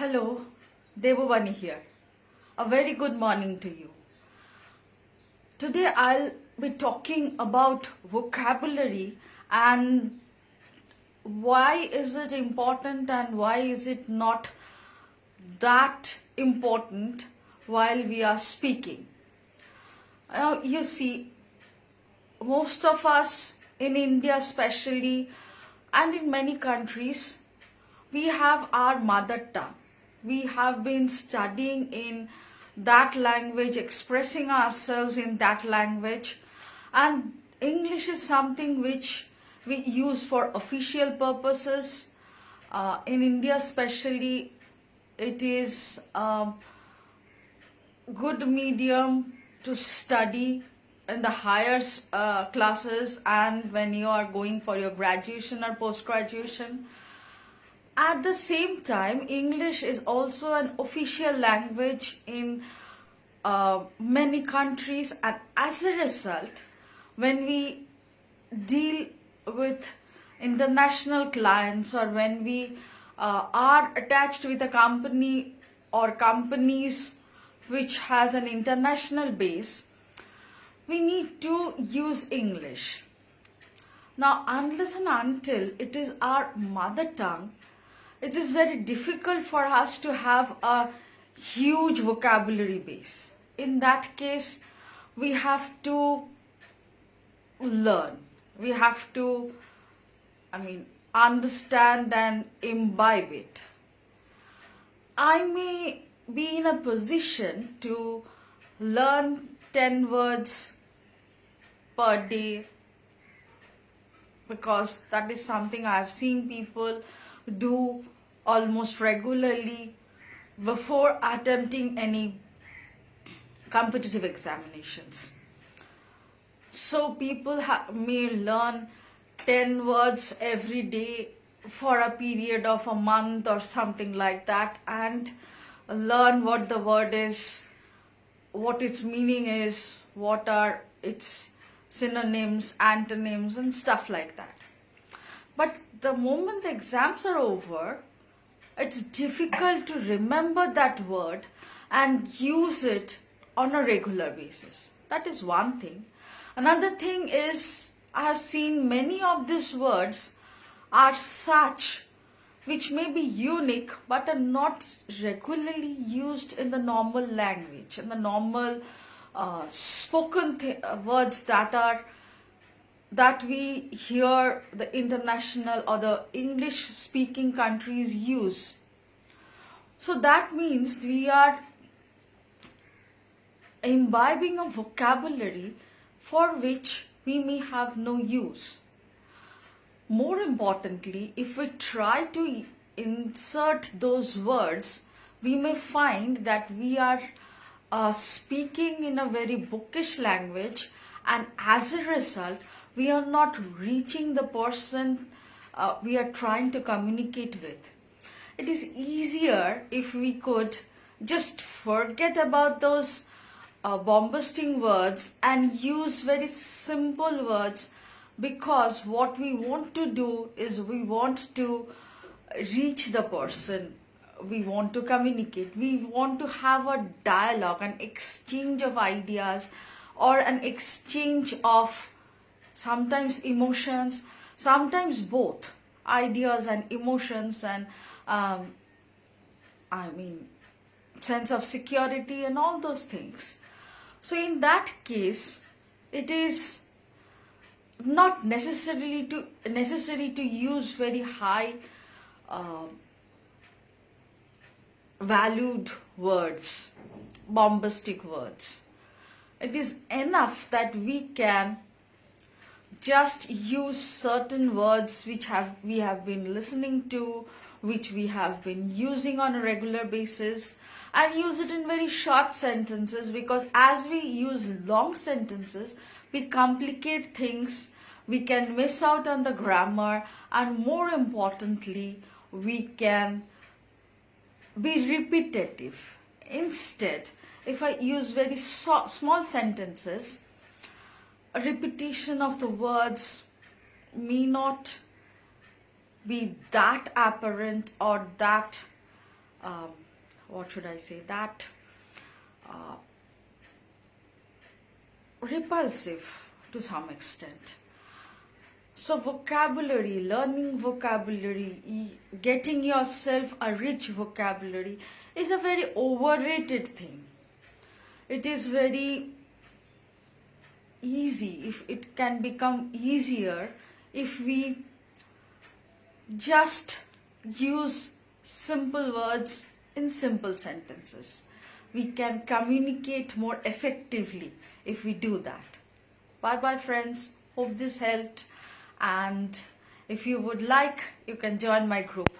Hello, Devavani here. A very good morning to you. Today I'll be talking about vocabulary and why is it important and why is it not that important while we are speaking. Now, you see, most of us in India especially and in many countries, we have our mother tongue. We have been studying in that language, expressing ourselves in that language, and English is something which we use for official purposes. In India especially, it is a good medium to study in the higher classes and when you are going for your graduation or post-graduation. At the same time, English is also an official language in many countries, and as a result, when we deal with international clients or when we are attached with a company or companies which has an international base, we need to use English. Now, unless and until it is our mother tongue, it is very difficult for us to have a huge vocabulary base. In that case, we have to learn. We have to, understand and imbibe it. I may be in a position to learn 10 words per day because that is something I've seen people do almost regularly before attempting any competitive examinations. So people may learn 10 words every day for a period of a month or something like that and learn what the word is, what its meaning is, what are its synonyms, antonyms and stuff like that. But the moment the exams are over, it's difficult to remember that word and use it on a regular basis. That is one thing. Another thing is, I have seen many of these words are such which may be unique but are not regularly used in the normal language, in the normal spoken words that we hear the international or the English speaking countries use. So that means we are imbibing a vocabulary for which we may have no use. More importantly, if we try to insert those words, we may find that we are speaking in a very bookish language, and as a result, we are not reaching the person we are trying to communicate with. It is easier if we could just forget about those bombasting words and use very simple words, because what we want to do is we want to reach the person, we want to communicate, we want to have a dialogue, an exchange of ideas or an exchange of sometimes emotions, sometimes both ideas and emotions and sense of security and all those things. So in that case, it is not necessary to use very high valued words, bombastic words. It is enough that we can just use certain words which we have been listening to, which we have been using on a regular basis, and use it in very short sentences, because as we use long sentences, we complicate things, we can miss out on the grammar, and more importantly, we can be repetitive. Instead, if I use very small sentences, a repetition of the words may not be that apparent or that um, what should I say, that repulsive to some extent. So vocabulary, learning vocabulary, getting yourself a rich vocabulary is a very overrated thing. It is very easy, if it can become easier if we just use simple words in simple sentences. We can communicate more effectively if we do that. Bye bye friends, hope this helped, and if you would like, you can join my group.